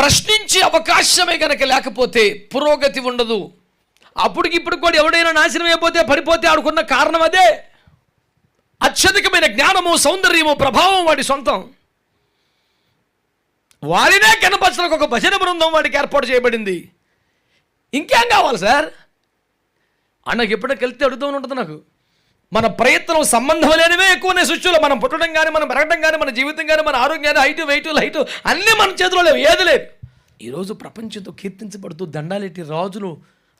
ప్రశ్నించే అవకాశమే కనుక లేకపోతే పురోగతి ఉండదు. అప్పటికిప్పుడు కూడా ఎవడైనా నాశనం అయిపోతే పడిపోతే ఆడుకున్న కారణం అదే. అత్యధికమైన జ్ఞానము, సౌందర్యము, ప్రభావం వాడి సొంతం. వారినే కనపరచడానికి ఒక భజన బృందం వాడికి ఏర్పాటు చేయబడింది. ఇంకేం కావాలి సార్? అన్నకు ఎప్పుడైనా వెళ్తే అడుగుతూ ఉంటుంది నాకు. మన ప్రయత్నం సంబంధం లేనివే ఎక్కువనే సృష్టిలో. మనం పుట్టడం కానీ, మనం పెరగడం కానీ, మన జీవితం కానీ, మన ఆరోగ్యాన్ని, హైటు వెయిట్ లైటు అన్నీ మన చేతిలో లేవు, ఏది లేదు. ఈరోజు ప్రపంచంతో కీర్తించబడుతూ దండాలెట్టి రాజులు,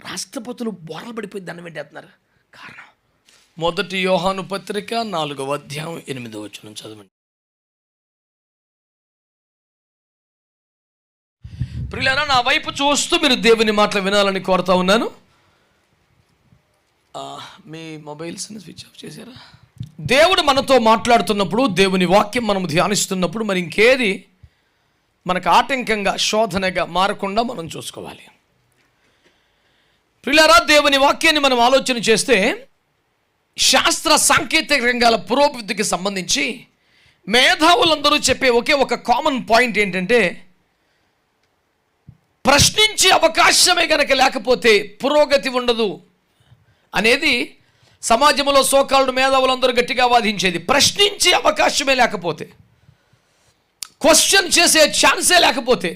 రాష్ట్రపతులు బోర్లు పడిపోయి దండం పెట్టేస్తున్నారు. కారణం 1 యోహాను పత్రిక 4వ అధ్యాయం 8వ వచనం చదవండి. ప్రియులారా, నా వైపు చూస్తూ మీరు దేవుని మాటలు వినాలని కోరుతా ఉన్నాను. మీ మొబైల్స్ని స్విచ్ ఆఫ్ చేశారా? దేవుడు మనతో మాట్లాడుతున్నప్పుడు, దేవుని వాక్యం మనం ధ్యానిస్తున్నప్పుడు మరి ఇంకేది మనకు ఆటంకంగా, శోధనగా మారకుండా మనం చూసుకోవాలి. ప్రియులారా, దేవుని వాక్యాన్ని మనం ఆలోచన చేస్తే శాస్త్ర సాంకేతిక రంగాల పురోభివృద్ధికి సంబంధించి మేధావులందరూ చెప్పే ఒకే ఒక కామన్ పాయింట్ ఏంటంటే, ప్రశ్నించే అవకాశమే కనుక లేకపోతే పురోగతి ఉండదు అనేది సమాజంలో సోకాల్డ్ మేధావులందరూ గట్టిగా వాదించేది. ప్రశ్నించే అవకాశమే లేకపోతే, క్వశ్చన్ చేసే ఛాన్సే లేకపోతే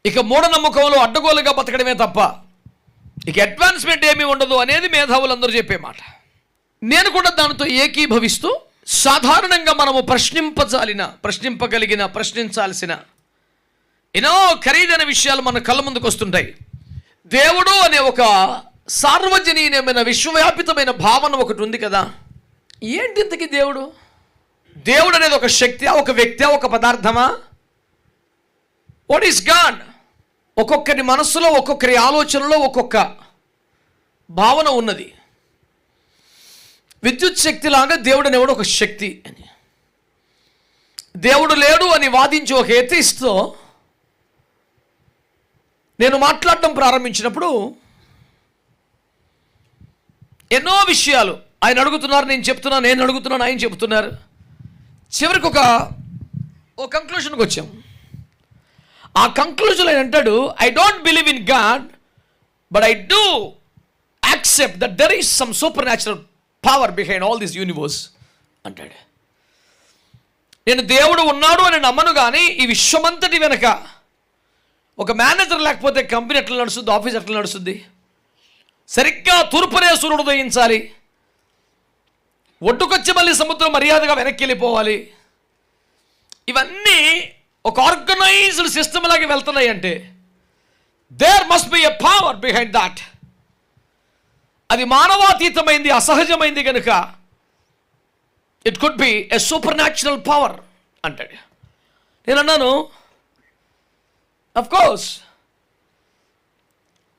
ఇక మూఢనమ్మకంలో అడ్డగోలుగా బతకడమే తప్ప ఇక అడ్వాన్స్మెంట్ ఏమీ ఉండదు అనేది మేధావులందరూ చెప్పే మాట. నేను కూడా దానితో ఏకీభవిస్తూ, సాధారణంగా మనము ప్రశ్నింపగలిగిన, ప్రశ్నించాల్సిన ఎన్నో ఖరీదైన విషయాలు మన కళ్ళ ముందుకు వస్తుంటాయి. దేవుడు అనే ఒక సార్వజనీయమైన, విశ్వవ్యాపితమైన భావన ఒకటి ఉంది కదా. ఏంటి ఇంతకీ దేవుడు? దేవుడు అనేది ఒక శక్తి, ఒక వ్యక్తి, ఒక పదార్థమా? What is God? ఒక్కొక్కరి మనస్సులో, ఒక్కొక్కరి ఆలోచనలో ఒక్కొక్క భావన ఉన్నది. విద్యుత్ శక్తి లాగా దేవుడు అనేవాడు ఒక శక్తి అని. దేవుడు లేడు అని వాదించి ఒక ఎథిస్ట్తో నేను మాట్లాడటం ప్రారంభించినప్పుడు ఎన్నో విషయాలు ఆయన అడుగుతున్నారు, నేను చెప్తున్నాను, నేను అడుగుతున్నాను, ఆయన చెప్తున్నారు. చివరికి ఒక కంక్లూషన్కి వచ్చాం. ఆ కంక్లూజన్ ఆయన అంటాడు, I don't believe in God, but I do accept that there is some super natural power behind all this universe అంటాడు. నేను దేవుడు ఉన్నాడు అని నమ్మను, కానీ ఈ విశ్వమంతటి వెనక ఒక మేనేజర్ లేకపోతే కంపెనీ ఎట్లా నడుస్తుంది, ఆఫీస్ ఎట్లా నడుస్తుంది? సరిగ్గా తూర్పునే సూర్యుడు ఉదయించాలి, ఒడ్డుకొచ్చి మళ్ళీ సముద్రం మర్యాదగా వెనక్కి వెళ్ళిపోవాలి. ఇవన్నీ ఒక ఆర్గనైజ్డ్ సిస్టమ్ లాగా వెళ్తున్నాయి అంటే there must be a power behind that. అది మానవాతీతమైంది, అసహజమైంది కనుక it could be a super natural power అంటాడు. నేను అన్నాను, అఫ్ కోర్స్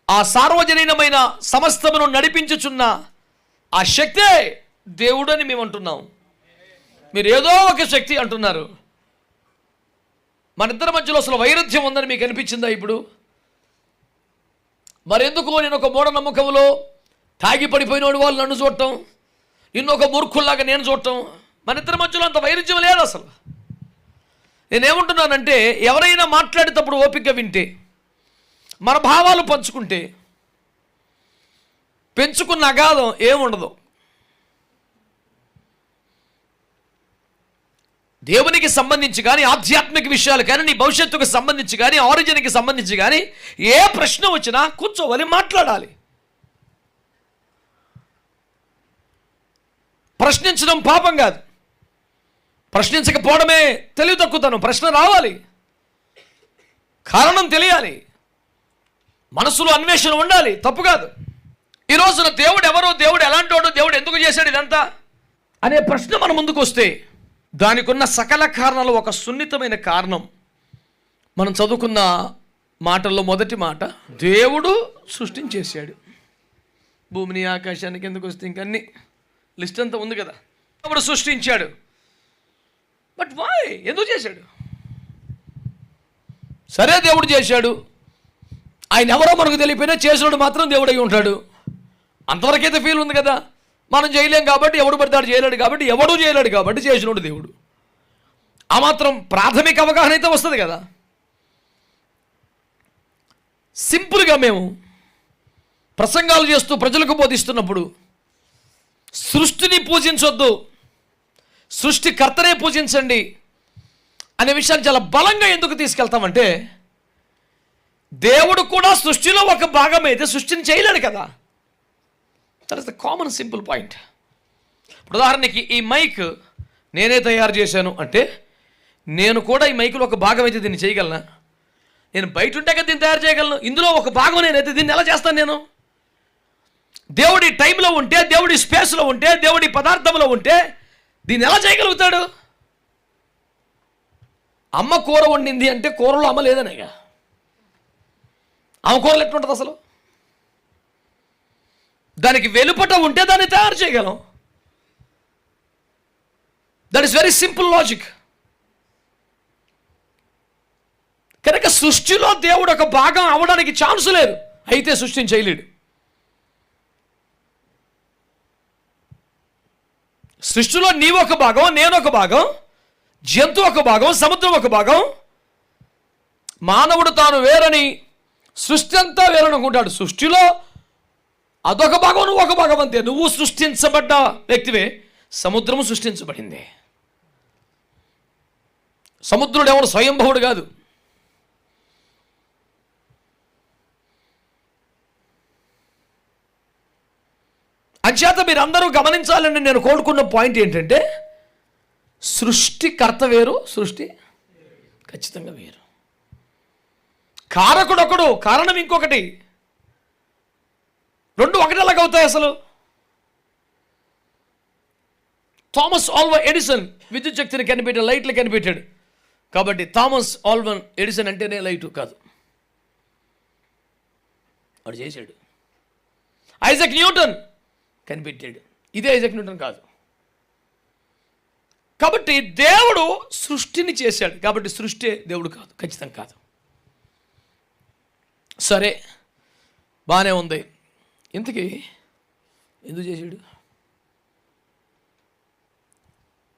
ఆ సార్వజనీనమైన సమస్తమును నడిపించుచున్న ఆ శక్తే దేవుడు అని మేము అంటున్నాం. మీరు ఏదో ఒక శక్తి అంటున్నారు. మన ఇద్దరి మధ్యలో అసలు వైరుధ్యం ఉందని మీకు అనిపించిందా ఇప్పుడు? మరెందుకు నేను ఒక మూఢనమ్మకంలో తాగి పడిపోయినోడు వాళ్ళు నన్ను చూడటం, నిన్నొక మూర్ఖుల్లాగా నేను చూడటం, మన ఇద్దరి మధ్యలో అంత వైరుధ్యం లేదు అసలు. నేనేమంటున్నానంటే, ఎవరైనా మాట్లాడేటప్పుడు ఓపికగా వింటే, మన భావాలు పంచుకుంటే, పెంచుకున్న అగాధం ఏముండదు. దేవునికి సంబంధించి కానీ, ఆధ్యాత్మిక విషయాలు కానీ, నీ భవిష్యత్తుకు సంబంధించి కానీ, ఆరిజిన్కి సంబంధించి కానీ ఏ ప్రశ్న వచ్చినా కూర్చోవాలి, మాట్లాడాలి. ప్రశ్నించడం పాపం కాదు, ప్రశ్నించకపోవడమే తెలివి తక్కువతనం. ప్రశ్న రావాలి, కారణం తెలియాలి, మనసులో అన్వేషణ ఉండాలి, తప్పు కాదు. ఈ రోజున దేవుడు ఎవరో, దేవుడు ఎలాంటి వాడు, దేవుడు ఎందుకు చేశాడు ఇదంతా అనే ప్రశ్న మన ముందుకు వస్తే దానికి ఉన్న సకల కారణాలు ఒక సున్నితమైన కారణం. మనం చదువుకున్న మాటల్లో మొదటి మాట, దేవుడు సృష్టించేశాడు. భూమిని, ఆకాశానికి ఎందుకు వస్తే ఇంకన్నీ లిస్ట్ అంతా ఉంది కదా. దేవుడు సృష్టించాడు, బట్ వై? ఎందుకు చేశాడు? సరే, దేవుడు చేశాడు, ఆయన ఎవరో మనకు తెలియపోయినా చేసినోడు మాత్రం దేవుడు అయి ఉంటాడు. అంతవరకైతే ఫీల్ ఉంది కదా. మనం చేయలేం కాబట్టి, ఎవడు పడతాడు చేయలేడు కాబట్టి, ఎవడూ చేయలేడు కాబట్టి చేసినోడు దేవుడు. ఆ మాత్రం ప్రాథమిక అవగాహన అయితే వస్తుంది కదా. సింపుల్గా మేము ప్రసంగాలు చేస్తూ ప్రజలకు బోధిస్తున్నప్పుడు సృష్టిని పూజించొద్దు, సృష్టికర్తనే పూజించండి అనే విషయాన్ని చాలా బలంగా ఎందుకు తీసుకెళ్తామంటే, దేవుడు కూడా సృష్టిలో ఒక భాగం అయితే సృష్టిని చేయలేడు కదా. That is the common simple point. ఉదాహరణకి ఈ మైక్ నేనే తయారు చేశాను అంటే, నేను కూడా ఈ మైకులో ఒక భాగం అయితే దీన్ని చేయగలనా? నేను బయట ఉంటే కదా దీన్ని తయారు చేయగలను. ఇందులో ఒక భాగం నేనైతే దీన్ని ఎలా చేస్తాను నేను? దేవుడి టైంలో ఉంటే, దేవుడి స్పేస్లో ఉంటే, దేవుడి పదార్థంలో ఉంటే దీన్ని ఎలా చేయగలుగుతాడు? అమ్మ కూర వండింది అంటే కూరలో అమ్మ లేదనేగా. ఆమె కూరలు ఎట్లుంటుంది అసలు? దానికి వెలుపట ఉంటే దాన్ని తయారు చేయగలం. That is very simple logic. కనుక సృష్టిలో దేవుడు ఒక భాగం అవ్వడానికి ఛాన్స్ లేదు, అయితే సృష్టిని చేయలేడు. సృష్టిలో నీవు ఒక భాగం, నేను ఒక భాగం, జంతువు ఒక భాగం, సముద్రం ఒక భాగం. మానవుడు తాను వేరని, సృష్టి అంతా వేరనుకుంటాడు. సృష్టిలో అదొక భాగం, నువ్వు ఒక భాగం అంతే. నువ్వు సృష్టించబడ్డ వ్యక్తివే, సముద్రము సృష్టించబడింది. సముద్రుడు ఎవడు స్వయంభవుడు కాదు. అంచేత మీరు అందరూ గమనించాలని నేను కోరుకున్న పాయింట్ ఏంటంటే, సృష్టికర్త వేరు, సృష్టి ఖచ్చితంగా వేరు. కారకుడు ఒకడు, కారణం ఇంకొకటి. రెండు ఒకటి ఎలాగవుతాయి అసలు? థామస్ ఆల్వా ఎడిసన్ విద్యుత్ శక్తిని కనిపెట్టాడు, లైట్లు కనిపెట్టాడు. కాబట్టి థామస్ ఆల్వా ఎడిసన్ అంటేనే లైటు కాదు, వాడు చేశాడు. ఐజాక్ న్యూటన్ కనిపెట్టాడు, ఇదే ఐజాక్ న్యూటన్ కాదు. కాబట్టి దేవుడు సృష్టిని చేశాడు, కాబట్టి సృష్టి దేవుడు కాదు, ఖచ్చితంగా కాదు. సరే, బాగానే ఉంది. ఇంతకీ ఎందుకు చేశాడు?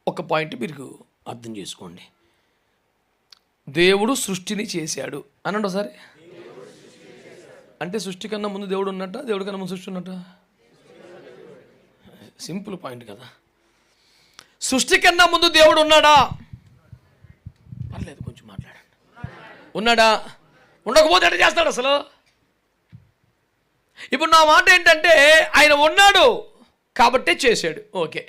ఒక పాయింట్ మీరు అర్థం చేసుకోండి. దేవుడు సృష్టిని చేశాడు అనండి ఒకసారి. అంటే సృష్టి కన్నా ముందు దేవుడు ఉన్నట్ట, దేవుడి కన్నా ముందు సృష్టి ఉన్నట్ట? సింపుల్ పాయింట్ కదా. సృష్టి కన్నా ముందు దేవుడు ఉన్నాడా? పర్లేదు, కొంచెం మాట్లాడండి. ఉన్నాడా? ఉండకపోతే ఎట్లా చేస్తాడు అసలు? ఇప్పుడు నా మాట ఏంటంటే, ఆయన ఉన్నాడు కాబట్టే చేశాడు. ఓకే,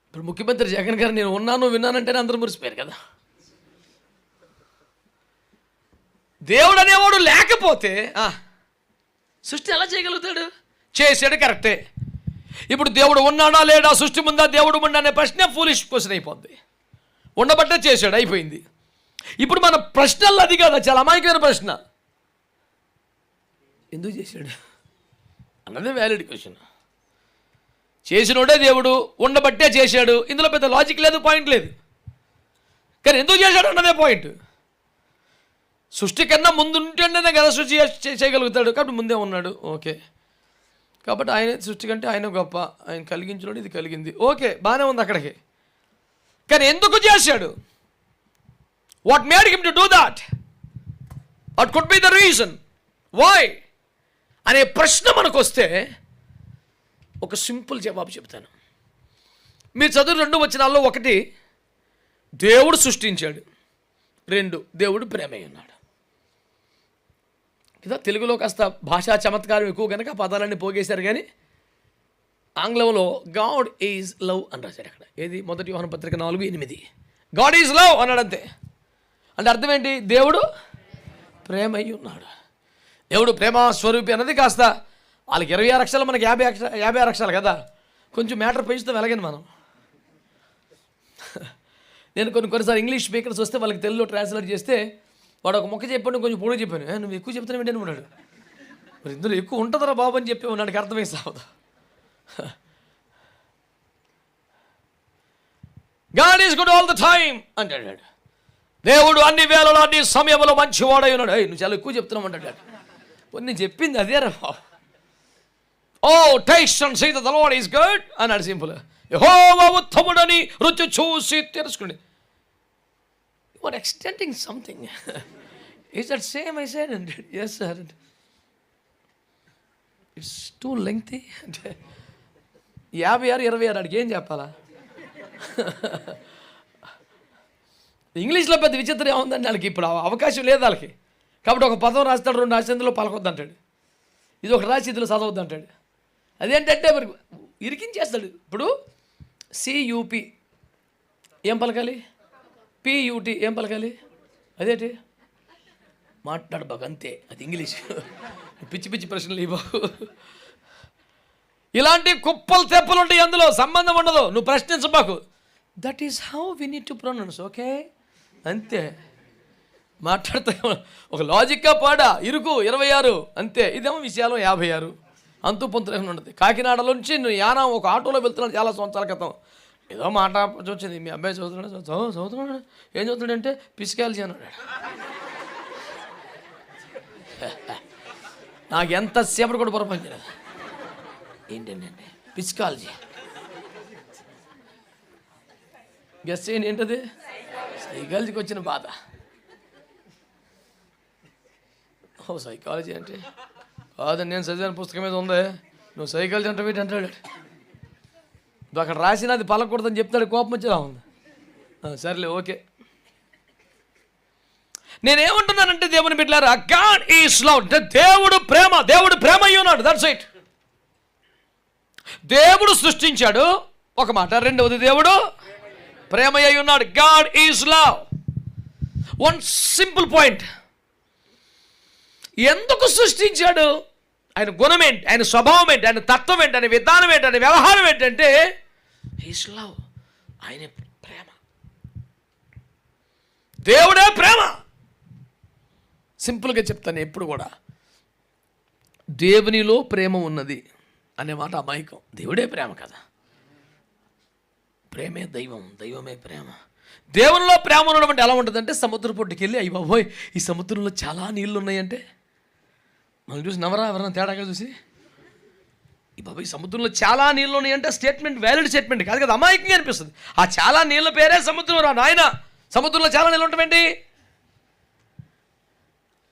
ఇప్పుడు ముఖ్యమంత్రి జగన్ గారు నేను ఉన్నాను విన్నానంటేనే అందరూ మురిసిపోయారు కదా. దేవుడు అనేవాడు లేకపోతే సృష్టి ఎలా చేయగలుగుతాడు? చేశాడు, కరెక్టే. ఇప్పుడు దేవుడు ఉన్నాడా లేడా, సృష్టి ముందా దేవుడు ఉండా అనే ప్రశ్న ఫూలిష్ క్వశ్చన్ అయిపోద్ది. ఉండబట్టే చేశాడు, అయిపోయింది. ఇప్పుడు మన ప్రశ్నలు అది కదా, చాలా అమాయకమైన ప్రశ్న. ఎందుకు చేశాడు అన్నదే వ్యాలిడ్ క్వశ్చన్. చేసినోడే దేవుడు, ఉండబట్టే చేశాడు. ఇందులో పెద్ద లాజిక్ లేదు, పాయింట్ లేదు. కానీ ఎందుకు చేశాడు అన్నదే పాయింట్. సృష్టి కన్నా ముందు ఉంటేనే కదా సృష్టి చేయగలుగుతాడు, కాబట్టి ముందే ఉన్నాడు. ఓకే, కాబట్టి ఆయన సృష్టి కంటే ఆయన గొప్ప, ఆయన కలిగించినోడు, ఇది కలిగింది. ఓకే, బాగానే ఉంది అక్కడికి. కానీ ఎందుకు చేశాడు? What made him to do that? What could be the reason why అనే ప్రశ్న మనకు వస్తే ఒక సింపుల్ జవాబు చెప్తాను. మీరు చదువు 2 వచనాల్లో, 1 దేవుడు సృష్టించాడు, 2 దేవుడు ప్రేమై ఉన్నాడు. కదా, తెలుగులో కాస్త భాషా చమత్కారం ఎక్కువ కనుక పదాలన్నీ పోగేశారు. కానీ ఆంగ్లంలో గాడ్ ఈజ్ లవ్ అని రాశాడు అక్కడ. ఏది? 1 యోహాను పత్రిక 4:8 గాడ్ ఈజ్ లవ్ అన్నాడు అంతే. అంటే అర్థం ఏంటి? దేవుడు ప్రేమ అయి ఉన్నాడు. దేవుడు ప్రేమ స్వరూపి అన్నది కాస్త వాళ్ళకి 26 అక్షరాలు, మనకి 56 అక్షరాలు కదా, కొంచెం మ్యాటర్ పెంచుతాం ఎలాగని మనం. నేను కొన్నిసార్లు ఇంగ్లీష్ స్పీకర్స్ వస్తే వాళ్ళకి తెలుగులో ట్రాన్స్లేట్ చేస్తే వాడు ఒక మొక్క చెప్పాను, కొంచెం పొడుగు చెప్పాను. నువ్వు ఎక్కువ చెప్తాను ఏంటని ఉన్నాడు. మరి ఇందులో ఎక్కువ ఉంటుందిరా బాబు అని చెప్పి ఉన్నాడికి అర్థమై సావదు. God is good all the time అంటాడు. దేవుడు అన్ని వేళలో అన్ని సమయంలో మంచివాడై ఉన్నాడు. నువ్వు చాలా ఎక్కువ చెప్తున్నావు అంటాడు. నేను చెప్పింది అదే రా బాబు. O taste and see that the Lord is good అన్నాడు సింపుల్. యెహోవా ఉత్తముడని రుచి చూసి తెలుసుకోండి. Are extending something. Is that same I said? అంటే yes sir. It's too lengthy. అంటే 56 26 అడిగి ఏం చెప్పాలా? ఇంగ్లీష్లో పెద్ద విచిత్రం ఏముందండి వాళ్ళకి, ఇప్పుడు అవకాశం లేదు వాళ్ళకి. కాబట్టి ఒక పదం రాస్తాడు, 2 రాసి ఇందులో పలకొద్దు అంటాడు, ఇది ఒక రాసి ఇందులో చదవద్దు అంటాడు. అదేంటంటే మరి ఇరికించేస్తాడు. ఇప్పుడు CUP ఏం పలకాలి, PUT ఏం పలకాలి, అదేంటి మాట్లాడు బాగా అంతే, అది ఇంగ్లీష్. పిచ్చి పిచ్చి ప్రశ్నలు ఇవ్వ. ఇలాంటి కుప్పలు తెప్పలు ఉంటాయి, అందులో సంబంధం ఉండదు, నువ్వు ప్రశ్నించబాకు. That is how we need to pronounce. Okay, అంతే. మాట్లాడతా ఒక లాజిక్గా పాడా, ఇరుకు 26 అంతే. ఇదేమో విషయాలు 56, అంతు పొంతు లేకుండా ఉంటుంది. కాకినాడలో నుంచి నేను యానా ఒక ఆటోలో వెళ్తున్నాను చాలా సంవత్సరాల క్రితం. ఏదో మాట వచ్చింది, మీ అబ్బాయి చదువుతున్నాడు ఏం చదువుతున్నాడంటే పిసికాలజీ అన్నాడు. నాకు ఎంతసేపటి కూడా పొరపంచలేదు. ఏంటంటే పిసికాలజీ, గెస్ చేయండి ఏంటది? సైకాలజీకి వచ్చిన బాధ. ఓ సైకాలజీ అంటే కాదు, నేను చదివిన పుస్తకం మీద ఉంది, నువ్వు సైకాలజీ అంటే వీటి అంటాడు. నువ్వు అక్కడ రాసినది పలకూడదని చెప్తాడు, కోపం వచ్చేలా ఉంది. సర్లే ఓకే. నేనేమంటున్నానంటే దేవుని బిడ్డలారా, గాడ్ ఈజ్ లవ్, అంటే దేవుడు ప్రేమ, దేవుడు ప్రేమ అయి ఉన్నాడు. That's it. దేవుడు సృష్టించాడు ఒక మాట, రెండవది దేవుడు ప్రేమ అయి ఉన్నాడు. God is love. One simple point, ఎందుకు సృష్టించాడు, ఆయన గుణం ఏంటి, ఆయన స్వభావం ఏంటి, ఆయన తత్వం ఏంటి, ఆయన విధానం ఏంటి, ఆయన వ్యవహారం ఏంటంటే ఈజ్ లవ్. ఆయన ప్రేమ, దేవుడే ప్రేమ. సింపుల్గా చెప్తాను ఎప్పుడు కూడా, దేవునిలో ప్రేమ ఉన్నది అనే మాట అమాయకం. దేవుడే ప్రేమ కదా, ప్రేమే దైవం, దైవమే ప్రేమ. దేవునిలో ప్రేమ ఉండడం అంటే ఎలా ఉంటుందంటే, సముద్ర పొట్టుకి వెళ్ళి అయ్యి బాబోయ్ ఈ సముద్రంలో చాలా నీళ్ళు ఉన్నాయంటే మనం చూసి నవరా, ఎవరైనా తేడాగా చూసి ఈ బాబోయ్ సముద్రంలో చాలా నీళ్ళు ఉన్నాయంటే స్టేట్మెంట్ వ్యాలిడ్ స్టేట్మెంట్ కాదు కదా, అమాయకంగా అనిపిస్తుంది. ఆ చాలా నీళ్ళ పేరే సముద్రం రా నాయన. సముద్రంలో చాలా నీళ్ళు ఉంటామేంటి,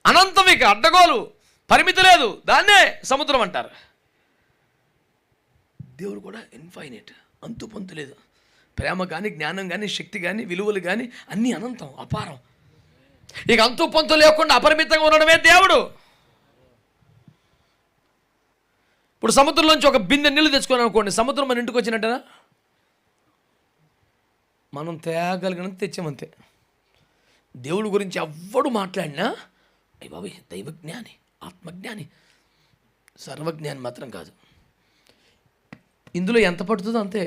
అనంతం, ఇక అడ్డగోలు, పరిమితి లేదు, దాన్నే సముద్రం అంటారు. దేవుడు కూడా ఇన్ఫైనైట్, అంతు పొంతు లేదు. ప్రేమ కానీ, జ్ఞానం కానీ, శక్తి కానీ, విలువలు కానీ అన్నీ అనంతం, అపారం. ఇక అంతు పొంతు లేకుండా అపరిమితంగా ఉండడమే దేవుడు. ఇప్పుడు సముద్రంలోంచి ఒక బిందె నీళ్ళు తెచ్చుకోని అనుకోండి, సముద్రం మన ఇంటికి వచ్చినట్టేనా? మనం తేగలిగినంత తెచ్చామంతే. దేవుడి గురించి ఎవ్వడు మాట్లాడినా అయ్య బాబు దైవజ్ఞాని, ఆత్మజ్ఞాని, సర్వజ్ఞాని మాత్రం కాదు. ఇందులో ఎంత పడుతుందో అంతే.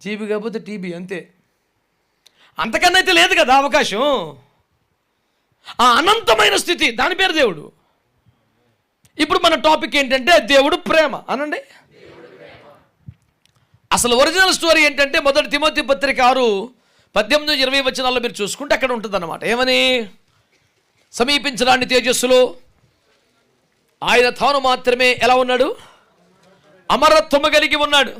జీబీ కాకపోతే టీబీ అంతే, అంతకన్నా అయితే లేదు కదా అవకాశం. ఆ అనంతమైన స్థితి, దాని పేరు దేవుడు. ఇప్పుడు మన టాపిక్ ఏంటంటే దేవుడు ప్రేమ అనండి. అసలు ఒరిజినల్ స్టోరీ ఏంటంటే, 1 తిమోతి పత్రిక 6:18-20 మీరు చూసుకుంటే అక్కడ ఉంటుంది అన్నమాట. ఏమని? సమీపించడాన్ని తేజస్సులో ఆయన తాను మాత్రమే ఎలా ఉన్నాడు, అమరత్వము కలిగి ఉన్నాడు.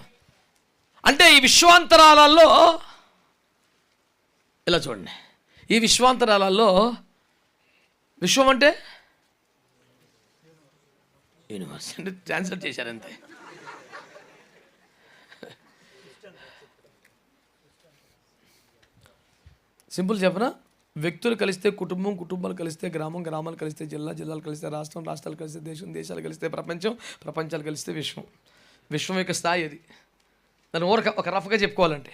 అంటే ఈ విశ్వాంతరాలలో, ఇలా చూడండి, ఈ విశ్వాంతరాలలో, విశ్వం అంటే యూనివర్స్ అంటే ట్రాన్స్లేట్ చేశారంతే. సింపుల్ చెప్పనా, వ్యక్తులు కలిస్తే కుటుంబం, కుటుంబాలు కలిస్తే గ్రామం, గ్రామాలు కలిస్తే జిల్లా, జిల్లాలు కలిస్తే రాష్ట్రం, రాష్ట్రాలు కలిస్తే దేశం, దేశాలు కలిస్తే ప్రపంచం, ప్రపంచాలు కలిస్తే విశ్వం. విశ్వం యొక్క స్థాయి అది. దాన్ని ఒక రఫ్గా చెప్పుకోవాలంటే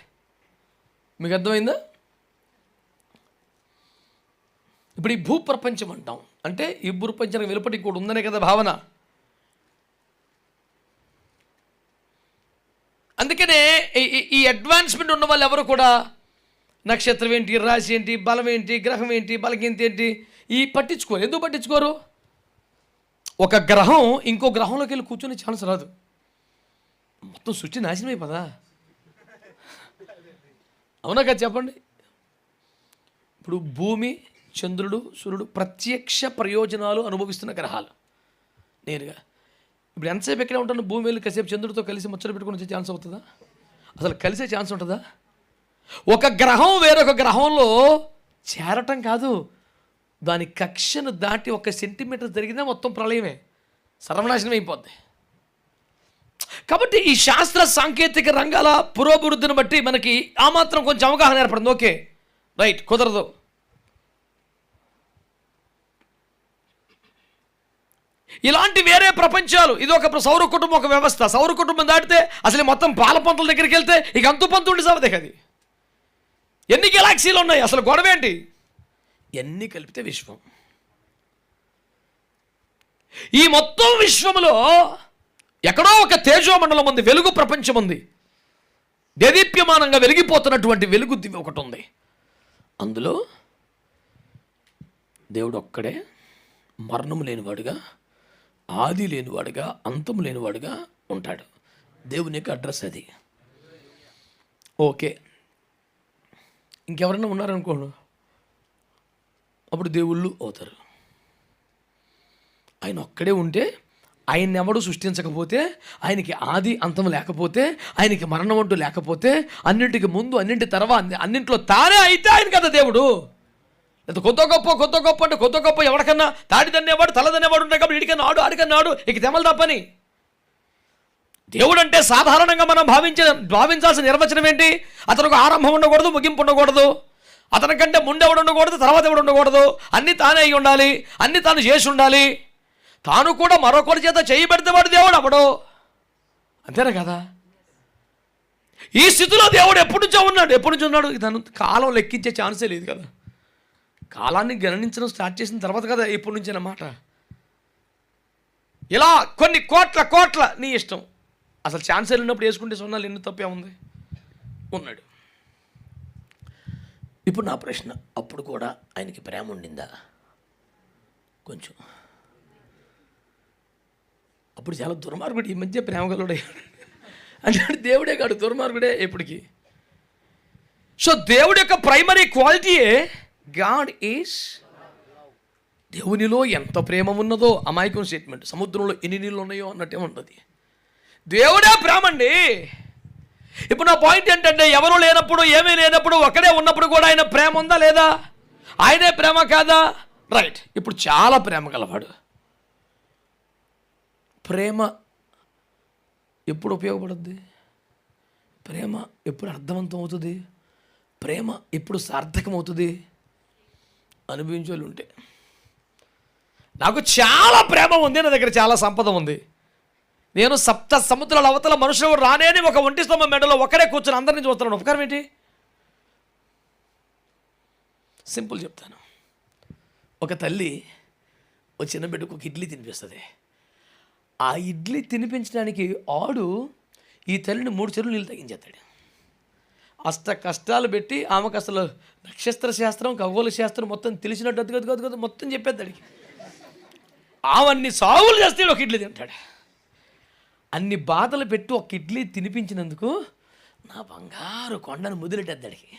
మీకు అర్థమైందా? ఇప్పుడు ఈ భూప్రపంచం అంటాం అంటే ఈ భూప్రపంచానికి వెలుపటి ఇంకోటి ఉందనే కదా భావన. అందుకనే ఈ అడ్వాన్స్మెంట్ ఉన్న వాళ్ళు ఎవరు కూడా నక్షత్రం ఏంటి, రాశి ఏంటి, బలం ఏంటి, గ్రహం ఏంటి, బలగింత ఏంటి, ఈ పట్టించుకోరు. ఎందుకు పట్టించుకోరు? ఒక గ్రహం ఇంకో గ్రహంలోకి వెళ్ళి కూర్చొని ఛాన్స్ రాదు, మొత్తం సృష్టి నాశనం అయిపోదా? అవునా కదా చెప్పండి. ఇప్పుడు భూమి, చంద్రుడు, సూర్యుడు ప్రత్యక్ష ప్రయోజనాలు అనుభవిస్తున్న గ్రహాలు నేరుగా. ఇప్పుడు ఎంతసేపు ఎక్కడే ఉంటాను, భూమి వెళ్ళి కాసేపు చంద్రుడితో కలిసి ముచ్చట పెట్టుకుని వచ్చే ఛాన్స్ అవుతుందా? అసలు కలిసే ఛాన్స్ ఉంటుందా? ఒక గ్రహం వేరొక గ్రహంలో చేరటం కాదు, దాని కక్షను దాటి 1 సెంటీమీటర్ జరిగినా మొత్తం ప్రళయమే, సర్వనాశనం అయిపోద్ది. కాబట్టి ఈ శాస్త్ర సాంకేతిక రంగాల పురోభివృద్ధిని బట్టి మనకి ఆ మాత్రం కొంచెం అవగాహన ఏర్పడింది. ఓకే రైట్, కుదరదు. ఇలాంటి వేరే ప్రపంచాలు, ఇది ఒక సౌర కుటుంబం, ఒక వ్యవస్థ. సౌర కుటుంబం దాటితే అసలు మొత్తం పాల పంతుల దగ్గరికి వెళ్తే ఇక అంతు పంతు ఉండి సవదే అది. ఎన్ని గెలాక్సీలు ఉన్నాయి, అసలు గొడవేంటి? ఎన్ని కలిపితే విశ్వం. ఈ మొత్తం విశ్వములో ఎక్కడో ఒక తేజోమండలం ఉంది, వెలుగు ప్రపంచం ఉంది, దేదీప్యమానంగా వెలిగిపోతున్నటువంటి వెలుగు దివి ఒకటి ఉంది. అందులో దేవుడు ఒక్కడే మరణము లేనివాడుగా, ఆది లేనివాడుగా, అంతము లేనివాడుగా ఉంటాడు. దేవుని యొక్క అడ్రస్ అది. ఓకే, ఇంకెవరన్నా ఉన్నారనుకోండి, అప్పుడు దేవుళ్ళు అవుతారు. ఆయన ఒక్కడే ఉంటే, ఆయన్ని ఎవడు సృష్టించకపోతే, ఆయనకి ఆది అంతం లేకపోతే, ఆయనకి మరణం అంటూ లేకపోతే, అన్నింటికి ముందు అన్నింటి తర్వాత అన్నింటిలో తానే అయితే ఆయన కదా దేవుడు. లేదా కొత్త గొప్ప అంటే కొత్త గొప్ప ఎవరికన్నా తాడిదన్నేవాడు తలదన్నేవాడు ఉంటాయి కాబట్టి ఇడికన్నా ఆడికన్నాడు ఇక తెమలు తప్పని. దేవుడు అంటే సాధారణంగా మనం భావించాల్సిన నిర్వచనం ఏంటి? అతనికి ఆరంభం ఉండకూడదు, ముగింపు ఉండకూడదు, అతని కంటే ముందెవడు ఉండకూడదు, తర్వాత ఎవడు ఉండకూడదు, అన్నీ తానే అయి ఉండాలి, అన్నీ తాను చేసి ఉండాలి, తాను కూడా మరొకరి చేత చేయబడితే వాడు దేవుడు అవ్వడు. అంతేనా కదా? ఈ స్థితిలో దేవుడు ఎప్పటి నుంచో ఉన్నాడు. తను కాలం లెక్కించే ఛాన్సే లేదు కదా. కాలాన్ని గణనించడం స్టార్ట్ చేసిన తర్వాత కదా ఎప్పటి నుంచి అన్నమాట. ఇలా కొన్ని కోట్ల నీ ఇష్టం. అసలు ఛాన్సే లేనప్పుడు వేసుకుంటే సున్నాలు ఎన్ని తప్పే ఉంది, ఉన్నాడు. ఇప్పుడు నా ప్రశ్న, అప్పుడు కూడా ఆయనకి ప్రేమ ఉండిందా? కొంచెం. అప్పుడు చాలా దుర్మార్గుడు, ఈ మధ్య ప్రేమగలుడే అంటే దేవుడే కాడు, దుర్మార్గుడే ఎప్పటికీ. సో దేవుడి యొక్క ప్రైమరీ క్వాలిటీయే గాడ్ ఈజ్. దేవునిలో ఎంత ప్రేమ ఉన్నదో, అమాయకం స్టేట్మెంట్, సముద్రంలో ఎన్ని నీళ్ళు ఉన్నాయో అన్నట్టే ఉంటుంది. దేవుడే ప్రేమ అండి. ఇప్పుడు నా పాయింట్ ఏంటంటే, ఎవరు లేనప్పుడు, ఏమీ లేనప్పుడు, ఒక్కడే ఉన్నప్పుడు కూడా ఆయన ప్రేమ ఉందా లేదా? ఆయనే ప్రేమ కాదా? రైట్. ఇప్పుడు చాలా ప్రేమ గలవాడు. ప్రేమ ఎప్పుడు ఉపయోగపడుద్ది? ప్రేమ ఎప్పుడు అర్థవంతం అవుతుంది? ప్రేమ ఎప్పుడు సార్థకం అవుతుంది? అనుభవించే వాళ్ళు ఉంటే. నాకు చాలా ప్రేమ ఉంది, నా దగ్గర చాలా సంపద ఉంది, నేను 7 సముద్రాల అవతల మనుషులు రానేని ఒక ఒంటి స్తంభం మెడలో ఒకడే కూర్చొని అందరినీ చూస్తున్నాను. ఉపకారం ఏంటి? సింపుల్ చెప్తాను. ఒక తల్లి ఒక చిన్న బిడ్డకు ఒక ఇడ్లీ తినిపిస్తుంది. ఆ ఇడ్లీ తినిపించడానికి ఆడు ఈ తల్లిని 3 చెరువులు నీళ్ళు తగ్గించేస్తాడు. కష్టాలు పెట్టి ఆమెకు అసలు నక్షత్ర శాస్త్రం, ఖగోళ శాస్త్రం మొత్తం తెలిసినట్టు గదు మొత్తం చెప్పేస్తాడికి. ఆవన్నీ సాగులు చేస్తే ఒక ఇడ్లీ తింటాడు. అన్ని బాధలు పెట్టి ఒక ఇడ్లీ తినిపించినందుకు నా బంగారు కొండను ముదిలెట్టేద్దాడికి.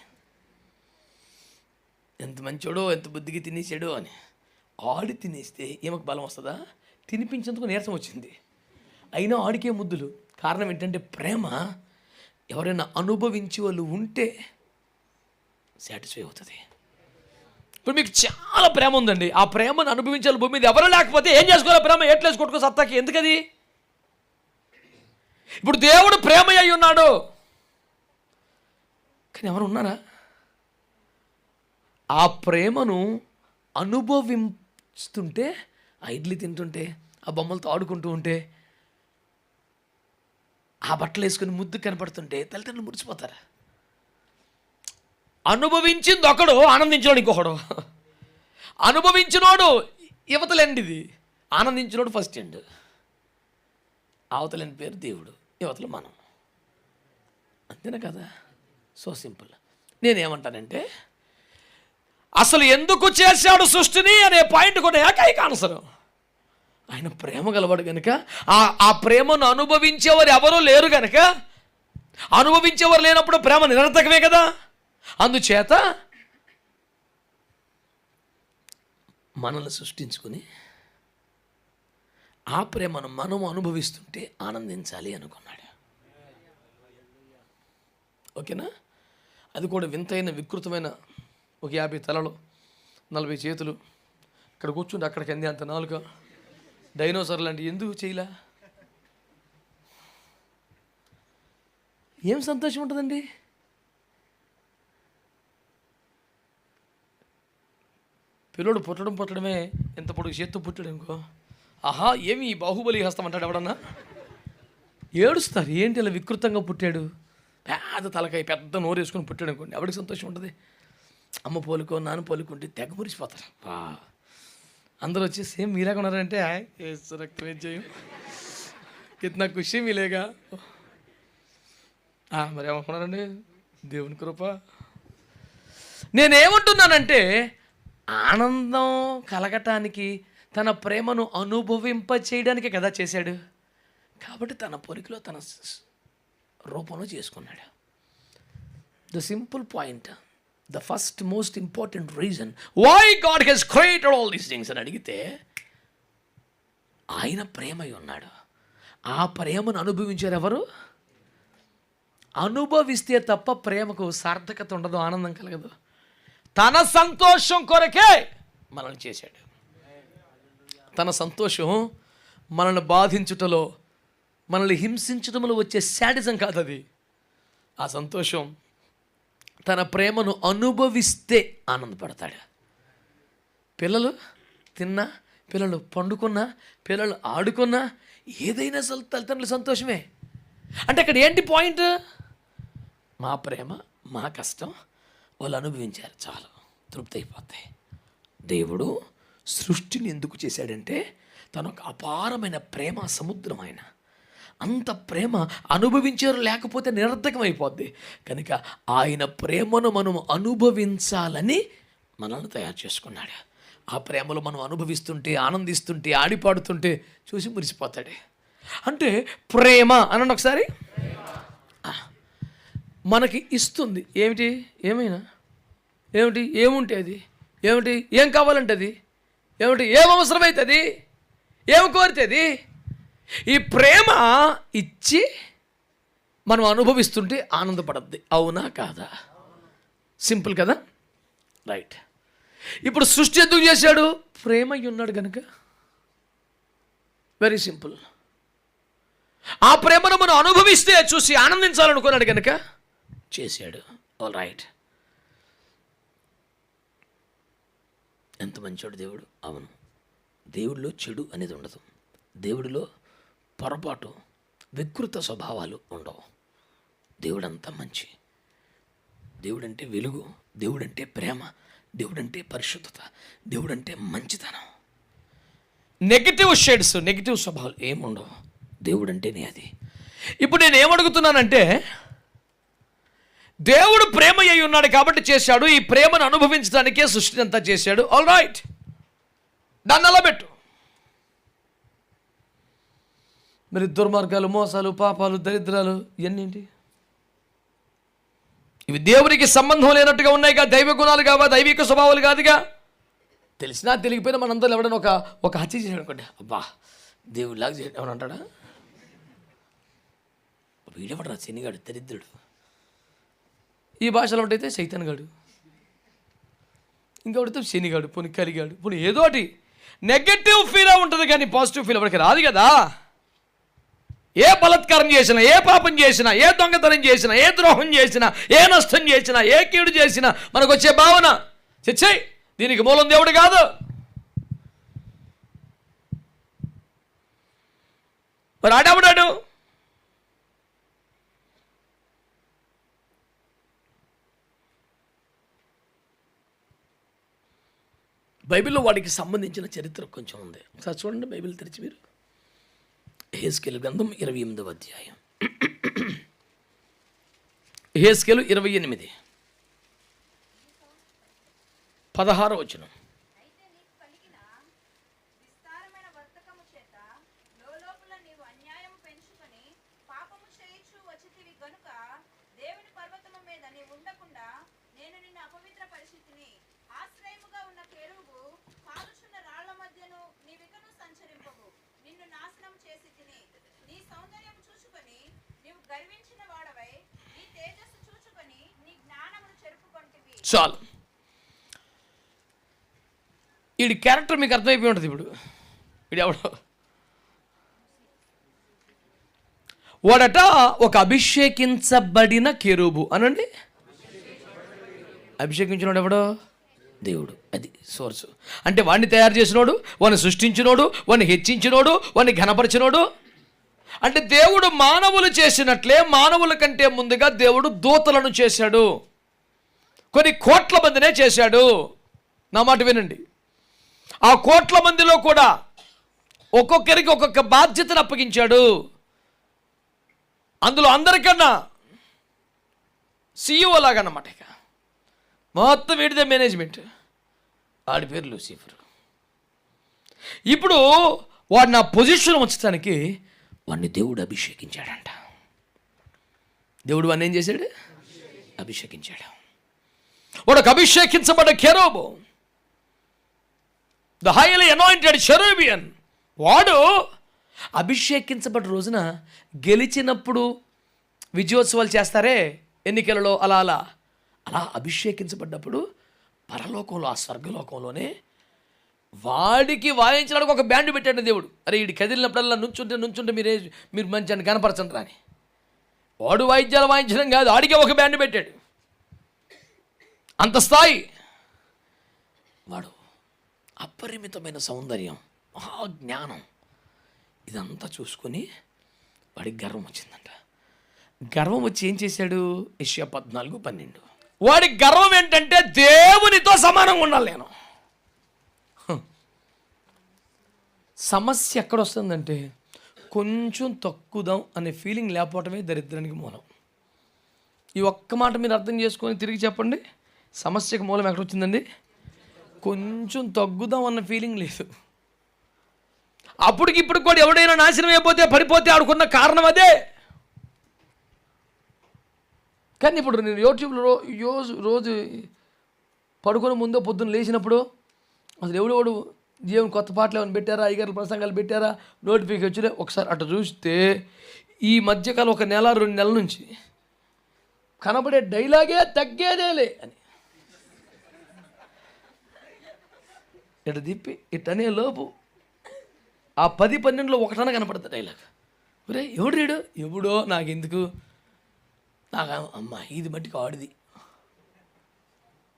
ఎంత మంచోడో, ఎంత బుద్ధికి తినేసాడో అని. ఆడి తినేస్తే ఏమకు బలం వస్తుందా? తినిపించేందుకు నీరసం వచ్చింది. అయినా ఆడికే ముద్దులు. కారణం ఏంటంటే ప్రేమ ఎవరైనా అనుభవించే వాళ్ళు ఉంటే సాటిస్ఫై అవుతుంది. ఇప్పుడు మీకు చాలా ప్రేమ ఉందండి, ఆ ప్రేమను అనుభవించాలి భూమి మీద ఎవరు లేకపోతే ఏం చేసుకోవాలి? ప్రేమ ఎట్లేసి కొట్టుకో సత్తాకి. ఎందుకది? ఇప్పుడు దేవుడు ప్రేమ అయి ఉన్నాడు, కానీ ఎవరు ఉన్నారా? ఆ ప్రేమను అనుభవిస్తుంటే, ఆ ఇడ్లీ తింటుంటే, ఆ బొమ్మలతో ఆడుకుంటూ ఉంటే, ఆ బట్టలు వేసుకుని ముద్దు కనపడుతుంటే తల్లిదండ్రులు మురిసిపోతారు. అనుభవించింది ఒకడు, ఆనందించినోడు ఇంకొకడు. అనుభవించినోడు యువతలు ఎండ్, ఇది ఆనందించినోడు ఫస్ట్ ఎండ్. అవతలని పేరు దేవుడు, యువతలు మనం. అంతేనా కదా? So simple. నేనేమంటానంటే, అసలు ఎందుకు చేశాడు సృష్టిని అనే పాయింట్ కూడా ఏకైక ఆన్సర్. ఆయన ప్రేమ గలవాడు కనుక, ఆ ప్రేమను అనుభవించేవారు ఎవరూ లేరు కనుక, అనుభవించేవారు లేనప్పుడు ప్రేమ నిరర్థకమే కదా. అందుచేత మనల్ని సృష్టించుకుని ఆ ప్రేమను మనం అనుభవిస్తుంటే ఆనందించాలి అనుకున్నాడు. ఓకేనా? అది కూడా వింతైన వికృతమైన ఒక 50 తలలు, 40 చేతులు, ఇక్కడ కూర్చుంటే అక్కడికి అంది అంత నాలుక, డైనోసార్ లాంటి ఎందుకు చేయలా? ఏం సంతోషం ఉంటుందండి? పిల్లడు పుట్టడమే ఎంత పొడుగు చేత్తో పుట్టాడు ఇంకో, ఆహా ఏమి ఈ బాహుబలి హస్తం అంటాడు ఎవడన్నా. ఏడుస్తారు, ఏంటి ఇలా వికృతంగా పుట్టాడు, పెద్ద తలకాయ పెద్ద నోరు వేసుకొని పుట్టాడు అనుకోండి, ఎవరికి సంతోషం ఉంటుంది? అమ్మ పోలుకో నాన్న పోలుకుంటే తెగ మురిసిపోతారు. అందరూ వచ్చి సేమ్ మీలాగా ఉన్నారంటే రక్తం చేయం కిतना ఖుషి మిలేగా. మరి ఏమనుకున్నారండి? దేవుని కృప. నేనేమంటున్నానంటే ఆనందం కలగటానికి, తన ప్రేమను అనుభవింప చేయడానికే కదా చేశాడు. కాబట్టి తన పొరికిలో తన రూపంలో చేసుకున్నాడు. The simple point, the first most important reason why god has created all these things అని అడిగితే, ఆయన ప్రేమై ఉన్నాడు. ఆ ప్రేమను అనుభవించారు ఎవరు? అనుభవిస్తే తప్ప ప్రేమకు సార్థకత ఉండదు, ఆనందం కలగదు. తన సంతోషం కొరకే మనల్ని చేశాడు. తన సంతోషం మనల్ని బాధించుటలో, మనల్ని హింసించడంలో వచ్చే శాడిజం కాదు అది. ఆ సంతోషం తన ప్రేమను అనుభవిస్తే ఆనందపడతాడు. పిల్లలు తిన్నా, పిల్లలు పండుకున్నా, పిల్లలు ఆడుకున్నా, ఏదైనా తల్లిదండ్రుల సంతోషమే. అంటే అక్కడ ఏంటి పాయింట్? మా ప్రేమ, మా కష్టం వాళ్ళు అనుభవించారు, చాలు, తృప్తి అయిపోతాయి. దేవుడు సృష్టిని ఎందుకు చేశాడంటే తను ఒక అపారమైన ప్రేమ సముద్రం. ఆయన అంత ప్రేమ అనుభవించారు, లేకపోతే నిరర్థకం అయిపోద్ది. కనుక ఆయన ప్రేమను మనం అనుభవించాలని మనల్ని తయారు చేసుకున్నాడు. ఆ ప్రేమలో మనం అనుభవిస్తుంటే, ఆనందిస్తుంటే, ఆడిపాడుతుంటే చూసి మురిసిపోతాడు. అంటే ప్రేమ అనండి ఒకసారి. మనకి ఇస్తుంది ఏమిటి? ఏమైనా ఏమిటి? ఏముంటే అది ఏమిటి? ఏం కావాలంటే అది ఏమిటి? ఏం అవసరమవుతుంది? ఏం కోరితే? ఈ ప్రేమ ఇచ్చి మనం అనుభవిస్తుంటే ఆనందపడద్ది. అవునా కాదా? సింపుల్ కదా, రైట్. ఇప్పుడు సృష్టి ఎందుకు చేశాడు? ప్రేమ ఉన్నాడు కనుక. Very simple. ఆ ప్రేమను మనం అనుభవిస్తే చూసి ఆనందించాలనుకున్నాడు కనుక చేశాడు. All right. ఎంత మంచోడు దేవుడు. అవును, దేవుడిలో చెడు అనేది ఉండదు. దేవుడిలో పొరపాటు, వికృత స్వభావాలు ఉండవు. దేవుడంతా మంచి. దేవుడంటే వెలుగు, దేవుడంటే ప్రేమ, దేవుడంటే పరిశుద్ధత, దేవుడంటే మంచితనం. నెగిటివ్ షేడ్స్, నెగిటివ్ స్వభావాలు ఏముండవు. దేవుడంటేనే అది. ఇప్పుడు నేను ఏమడుగుతున్నానంటే, దేవుడు ప్రేమ అయి ఉన్నాడు కాబట్టి చేశాడు. ఈ ప్రేమను అనుభవించడానికే సృష్టిని అంతా చేశాడు. ఆల్ రైట్, దాన్ని అలా పెట్టు. మరి దుర్మార్గాలు, మోసాలు, పాపాలు, దరిద్రాలు ఇవన్నీ ఇవి దేవునికి సంబంధం లేనట్టుగా ఉన్నాయిగా. దైవ గుణాలు కావా, దైవిక స్వభావాలు కాదుగా. తెలిసినా తెలియకపోయినా మనందరూ ఎవడైనా ఒక హత్య చేశాడు అనుకోండి, అబ్బా దేవుడిలాగా చేయడం ఎవరు అంటాడా? వీడెవడరా శనిగాడు, దరిద్రుడు. ఈ భాషలో ఉంటైతే సైతాన్ గాడు, ఇంకొకటితో శనిగాడు, పోనీ కలిగాడు, పోనీ ఏదోటి నెగటివ్ ఫీల్ ఉంటుంది కానీ పాజిటివ్ ఫీల్ ఎవరికి రాదు కదా. ఏ బలత్కారం చేసినా, ఏ పాపం చేసినా, ఏ దొంగతనం చేసినా, ఏ ద్రోహం చేసినా, ఏ నష్టం చేసినా, ఏ కీడు చేసినా మనకు వచ్చే భావన చచ్చాయి, దీనికి మూలం దేవుడు కాదు. మరి ఆడేవాడాడు? బైబిల్లో వాడికి సంబంధించిన చరిత్ర కొంచెం ఉంది. ఒకసారి చూడండి, బైబిల్ తెరిచి మీరు. యెహెజ్కేలు గ్రంథం 28వ అధ్యాయం. యెహెజ్కేలు 28 16వ వచనం. చాలు. వీడి క్యారెక్టర్ మీకు అర్థమైపోయి ఉంటుంది. ఇప్పుడు వీడు ఎవడో వాడట ఒక అభిషేకించబడిన కెరూబు అనండి. అభిషేకించినోడు ఎవడో దేవుడు. అది సోర్సు. అంటే వాడిని తయారు చేసినోడు, వాడిని సృష్టించినోడు, వాడిని హెచ్చించినోడు, వాడిని ఘనపరిచినోడు. అంటే దేవుడు మానవులు చేసినట్లే మానవుల కంటే ముందుగా దేవుడు దూతలను చేశాడు. కొన్ని కోట్ల మందినే చేశాడు. నా మాట వినండి. ఆ కోట్ల మందిలో కూడా ఒక్కొక్కరికి ఒక్కొక్క బాధ్యతను అప్పగించాడు. అందులో అందరికన్నా CEO లాగన్నమాట. ఇక మొత్తం వీడిదే మేనేజ్మెంట్. వాడి పేరు లూసిఫర్. ఇప్పుడు వాడిని ఆ పొజిషన్ ఉంచడానికి వాడిని దేవుడు అభిషేకించాడంట. దేవుడు వాడిని ఏం చేశాడు? అభిషేకించాడు. వాడు అభిషేకించబడ్డ కెరూబు, ద హైలీ అనాయింటెడ్ చెరూబియన్. వాడు అభిషేకించబడ్డ రోజున గెలిచినప్పుడు విజయోత్సవాలు చేస్తారే ఎన్నికలలో, అలా అలా అలా అభిషేకించబడ్డప్పుడు పరలోకంలో, ఆ స్వర్గలోకంలోనే వాడికి వాయించడానికి ఒక బ్యాండ్ పెట్టాడు దేవుడు. అరే వీడి కదిలినప్పుడల్లా నుంచుంటే మీరు మంచి కనపరచండి రాని. వాడు వాయిద్యాలు వాయించడం కాదు, ఆడికే ఒక బ్యాండ్ పెట్టాడు. అంత స్థాయి వాడు. అపరిమితమైన సౌందర్యం, మహాజ్ఞానం, ఇదంతా చూసుకొని వాడికి గర్వం వచ్చిందంట. గర్వం వచ్చి ఏం చేశాడు? యెషయా 14:12. వాడి గర్వం ఏంటంటే దేవునితో సమానంగా ఉండాలి నేను. సమస్య ఎక్కడ వస్తుందంటే కొంచెం తక్కుదాం అనే ఫీలింగ్ లేకపోవటమే దరిద్రానికి మూలం. ఈ ఒక్క మాట మీరు అర్థం చేసుకొని తిరిగి చెప్పండి. సమస్యకు మూలం ఎక్కడ వచ్చిందండి? కొంచెం తగ్గుదాం అన్న ఫీలింగ్ లేదు. అప్పటికి ఇప్పుడు కూడా ఎవడైనా నాశనం అయిపోతే పడిపోతే ఆడుకున్న కారణం అదే. కానీ ఇప్పుడు నేను యూట్యూబ్లో రోజు పడుకునే ముందో పొద్దున్న లేచినప్పుడు అసలు ఎవడెవడు దేవుని కొత్త పాటలు ఏమైనా పెట్టారా, అయ్యగారు ప్రసంగాలు పెట్టారా, నోటిఫికేషన్ వచ్చినా ఒకసారి అటు చూస్తే ఈ మధ్యకాలం 1 నెల 2 నెలల నుంచి కనబడే డైలాగే తగ్గేదేలే అని ఇటు తిప్పి ఇటనే లోపు ఆ 10-12లో ఒకటన కనపడుతుంది డైలాగ్. ఒరే ఎవడు రీడు, ఎవడో నాకెందుకు, నాకు అమ్మ ఇది మట్టికి ఆడిది.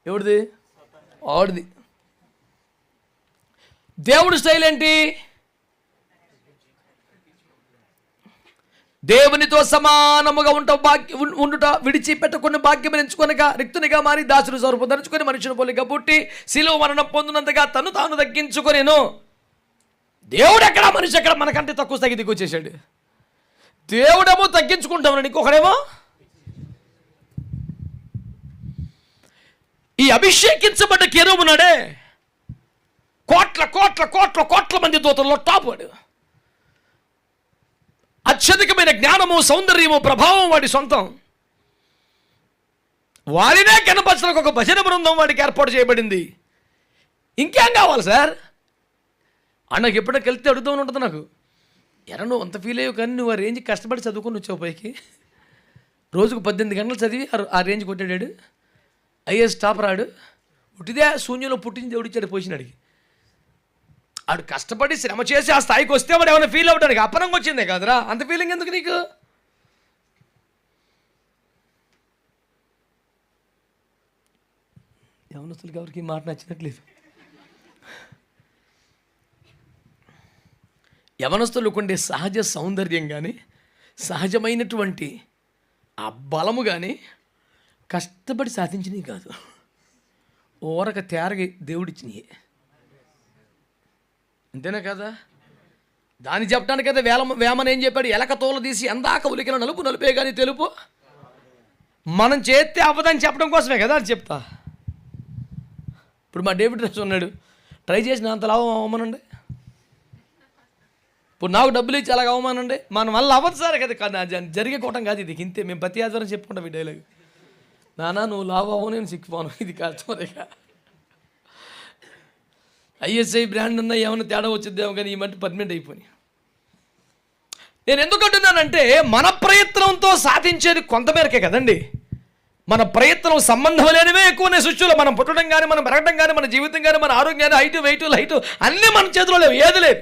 ఎవడిది? ఆడిది. దేవుడి స్టైల్ ఏంటి? దేవునితో సమానముగా ఉండుట విడిచిపెట్టకుండా భాగ్యం ఎంచుకొనక రిక్తునిగా మారి దాసుని స్వరూపం ధరించుకొని మనుషుని పోలిగా పుట్టి శిలువ మరణం పొందినంతగా తను తాను తగ్గించుకొనేను. దేవుడు ఎక్కడ, మనిషి ఎక్కడ మనకంటే తక్కువ స్థాయికి దిగొచ్చేసాడు. దేవుడేమో తగ్గించుకుంటామని ఇంకొకడేమో. ఈ అభిషేకించబడ్డ కెరూబునాడే కోట్ల కోట్ల కోట్ల కోట్ల మంది దూతల్లో టాప్ వాడు. అత్యధికమైన జ్ఞానము, సౌందర్యము, ప్రభావం వాడి సొంతం. వాడినే కనపరచడానికి ఒక భజన బృందం వాడికి ఏర్పాటు చేయబడింది. ఇంకేం కావాలి సార్? నాకు ఎప్పుడైనా వెళ్తే అడుగుతూ ఉంటుంది నాకు, ఎరా నువ్వు అంత ఫీల్ అయ్యావు కానీ నువ్వు ఆ రేంజ్ కష్టపడి చదువుకొని వచ్చావు పైకి. రోజుకు 18 గంటలు చదివి ఆ రేంజ్ కొట్టాడు. ఐఏఎస్ టాప్ రాడు. పుట్టిదే శూన్యంలో పుట్టించి దేవుడిచ్చాడు పొజిషన్ అడిగి. ఆడు కష్టపడి శ్రమ చేసి ఆ స్థాయికి వస్తే వాడు ఏమైనా ఫీల్ అవ్వడానికి అపనంగా వచ్చిందే కాదురా. అంత ఫీలింగ్ ఎందుకు నీకు? యవనస్తులకి ఎవరికి మాట నచ్చినట్లేదు. యవనస్తులకు ఉండే సహజ సౌందర్యం కానీ, సహజమైనటువంటి ఆ బలము కానీ కష్టపడి సాధించినవి కాదు, ఓరక తేరగి దేవుడిచ్చినవి. అంతేనా కదా? దాన్ని చెప్పడానికి అయితే వేమన ఏం చెప్పాడు? ఎలక తోలు తీసి ఎందాక ఉలికిన నలుపు నలుపే కానీ తెలుపు. మనం చేస్తే అవ్వదని చెప్పడం కోసమే కదా అది చెప్తా. ఇప్పుడు మా డేవిడ్ రాజు ఉన్నాడు, ట్రై చేసిన అంత లాభం అవ్వమనండి. ఇప్పుడు నాకు డబ్బులు ఇచ్చి అలాగ అవ్వమనండి. మన వల్ల అవ్వదు సార్ కదా. జరిగే కోటం కాదు ఇది. ఇంతే మేము ప్రతి ఆధారం చెప్పుకుంటాం ఈ డైలాగ్. నానా నువ్వు లాభం అవ్వవు, నేను సిక్కిపోను. ఇది కష్టమదేగా. ISI బ్రాండ్ అన్న ఏమైనా తేడా వచ్చిద్దాము కానీ ఈ మట్టి పర్మనెంట్ అయిపోయి. నేను ఎందుకు అంటున్నానంటే మన ప్రయత్నంతో సాధించేది కొంతమేరకే కదండి. మన ప్రయత్నం సంబంధం లేనివే ఎక్కువ ఉన్నాయి సృష్టిలో. మనం పుట్టడం కానీ, మనం పెరగడం కానీ, మన జీవితం కానీ, మన ఆరోగ్యాన్ని, హైటు వెయిట్ లైటు అన్నీ మన చేతిలో లేవు, ఏది లేదు.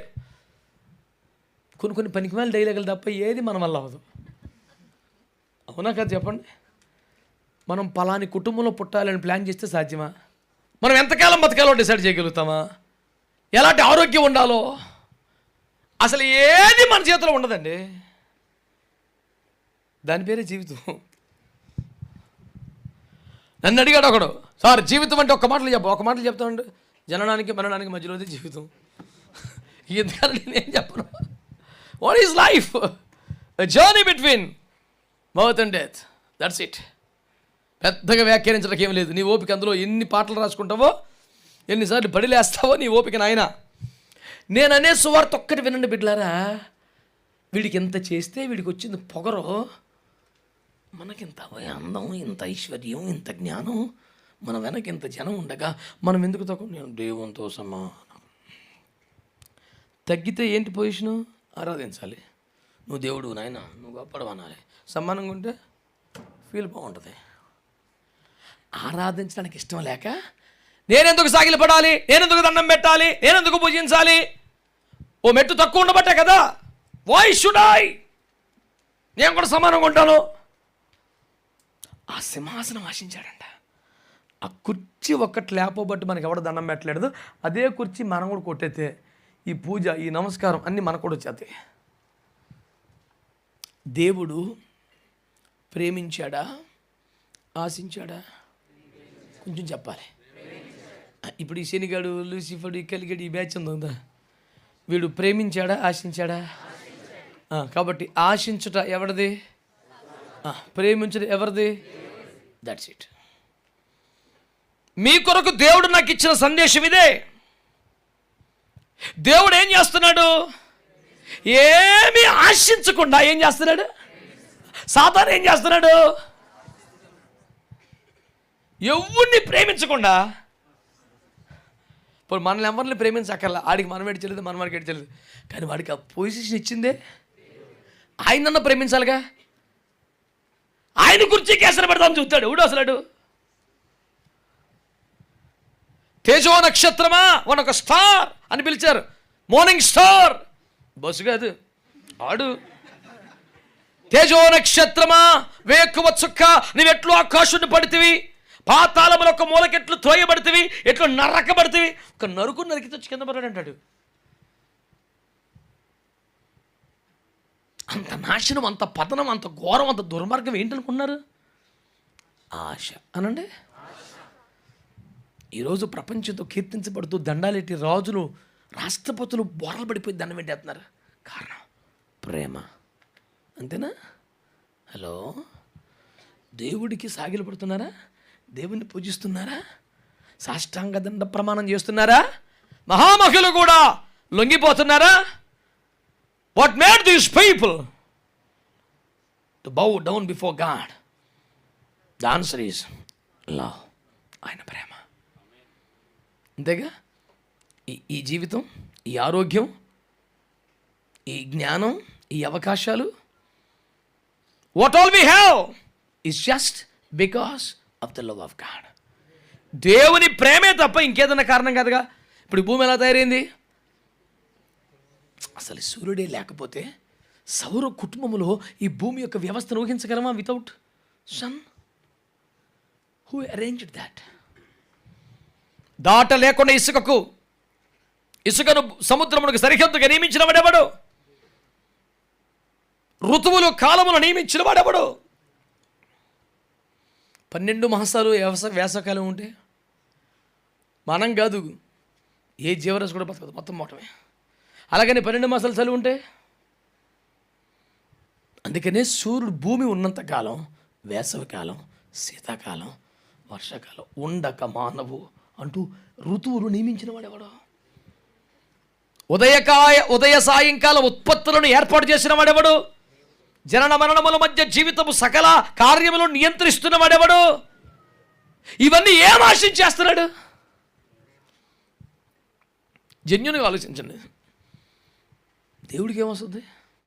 కొన్ని పనికిమాల డైలాగులు తప్ప ఏది మన వల్ల అవ్వదు. అవునా కదా చెప్పండి? మనం పలాని కుటుంబంలో పుట్టాలని ప్లాన్ చేస్తే సాధ్యమా? మనం ఎంతకాలం బతకాలో డిసైడ్ చేయగలుగుతామా? ఎలాంటి ఆరోగ్యం ఉండాలో అసలు ఏది మన చేతిలో ఉండదండి. దాని పేరే జీవితం. నన్ను అడిగాడు ఒకడు, సార్ జీవితం అంటే ఒక మాటలు చెప్తామండి. జననానికి మరణానికి మధ్యలోది జీవితం. ఎందుకంటే నేనేం చెప్పను. What is life? A journey between birth and death, that's it. పెద్దగా వ్యాఖ్యానించడానికి ఏం లేదు. నీ ఓపిక అందులో ఎన్ని పాటలు రాసుకుంటావో, ఎన్నిసార్లు బడిలేస్తావో నీ ఓపిక నాయన. నేను అనే సువార్త ఒక్కటి వినండి బిడ్డలారా. వీడికి ఎంత చేస్తే వీడికి వచ్చింది పొగరు, మనకింత అందం, ఇంత ఐశ్వర్యం, ఇంత జ్ఞానం, మన వెనక ఇంత జనం ఉండగా మనం ఎందుకు తక్కువ? నేను దేవునితో సమానం. తగ్గితే ఏంటి పొజిషను? ఆరాధించాలి. నువ్వు దేవుడు నాయన, నువ్వు గొప్పడు అనాలి. సమానంగా ఉంటే ఫీల్ బాగుంటుంది. ఆరాధించడానికి ఇష్టం లేక నేనెందుకు సాగిలపడాలి, నేనెందుకు దండం పెట్టాలి, నేనెందుకు పూజించాలి? ఓ మెట్టు తక్కువ ఉండబట్టే కదా. Why should I? నేను కూడా సమానంగా ఉంటాను. ఆ సింహాసనం ఆశించాడంట. ఆ కుర్చీ ఒక్కటి లేకపోబట్టి మనకి ఎవడ దండం పెట్టలేదు. అదే కుర్చీ మనం కూడా కొట్టేతే ఈ పూజ, ఈ నమస్కారం అన్నీ మనకు కూడా వచ్చేస్తాయి. దేవుడు ప్రేమించాడా, ఆశించాడా? కొంచెం చెప్పాలి. ఇప్పుడు ఈ శనిగాడు, లూసిఫర్డు, ఈ కలిగాడు, ఈ బ్యాచ్ ఉందా, వీడు ప్రేమించాడా, ఆశించాడా? కాబట్టి ఆశించుట ఎవరిది? ప్రేమించడం ఎవరిది? That's it. మీ కొరకు దేవుడు నాకు ఇచ్చిన సందేశం ఇదే. దేవుడు ఏం చేస్తున్నాడు? ఏమీ ఆశించకుండా ఏం చేస్తున్నాడు? సాతాను ఏం చేస్తున్నాడు? ఎవరిని ప్రేమించకుండా. ఇప్పుడు మనల్ని ఎవరిని ప్రేమించక్కర్లా. ఆడికి మనం ఏడ్చలేదు, మనం వాడికి ఏడ్చలేదు. కానీ వాడికి ఆ పొజిషన్ ఇచ్చిందే. ఆయనన్న ప్రేమించాలిగా. ఆయన గురించి కేసరి పెడతామని చూస్తాడు. ఎవడు అసలు? తేజో నక్షత్రమా, వన్ ఒక స్టార్ అని పిలిచారు. మార్నింగ్ స్టార్ బస్సు కాదు, ఆడు. తేజో నక్షత్రమా, వేకువ చుక్క, నీవెట్లు ఆకాశుని పడితివి, పాతాళముల ఒక మూలకెట్లు త్రోయబడితివి, ఎట్లు నరకబడితివి. ఒక నరుకు నరికి వచ్చి కింద పడ్డాడు అంటాడు. అంత నాశనం, అంత పతనం, అంత ఘోరం, అంత దుర్మార్గం ఏంటనుకున్నారు? ఆశ అనండి. ఈరోజు ప్రపంచంతో కీర్తించబడుతూ దండాలెట్టి రాజులు, రాష్ట్రపతులు బోరలు పడిపోయి దండం పెట్టేస్తున్నారు. కారణం ప్రేమ. అంతేనా? హలో, దేవుడికి సాగిలు పడుతున్నారా? దేవుణ్ణి పూజిస్తున్నారా? సాష్టాంగ దండ ప్రమాణం చేస్తున్నారా? మహామహులు కూడా లొంగిపోతున్నారా? What made these people to bow down before God? The answer is love. ఆయన ప్రేమ. అంతేగా? ఈ జీవితం, ఈ ఆరోగ్యం, ఈ జ్ఞానం, ఈ అవకాశాలు, what all we have is just because of the love of god. దేవుని ప్రేమే తప్ప ఇంకేదన్నా కారణం కాదుగా. ఇప్పుడు ఈ భూమి ఎలా తయారైంది? అసలు సూర్యుడే లేకపోతే సౌర కుటుంబంలో ఈ భూమి యొక్క వ్యవస్థను ఊహించగలమా? Without sun. Who arranged that? దాట లేకుండా ఇసుకను సముద్రమునకు సరిహద్దుగా నియమించిన వాడెవడు? ఋతువులు కాలమును నియమించిన వాడెవడు? 12 మాసాలు వేసవకాలం ఉంటే మనం కాదు, ఏ జీవరాశి కూడా బతకదు, మొత్తం మోటమే. అలాగని 12 మాసాలు చలి ఉంటే, అందుకనే సూర్యుడు భూమి ఉన్నంతకాలం వేసవికాలం, శీతాకాలం, వర్షాకాలం ఉండక మానవు అంటూ ఋతువులు నియమించిన వాడెవడో? ఉదయ సాయంకాల ఉత్పత్తులను ఏర్పాటు చేసిన వాడెవడు? జనన మరణముల మధ్య జీవితము సకల కార్యములను నియంత్రిస్తున్న వాడెవడు? ఇవన్నీ ఏం ఆశించేస్తున్నాడు? జెన్యూన్గా ఆలోచించండి. దేవుడికి ఏమొస్తుంది?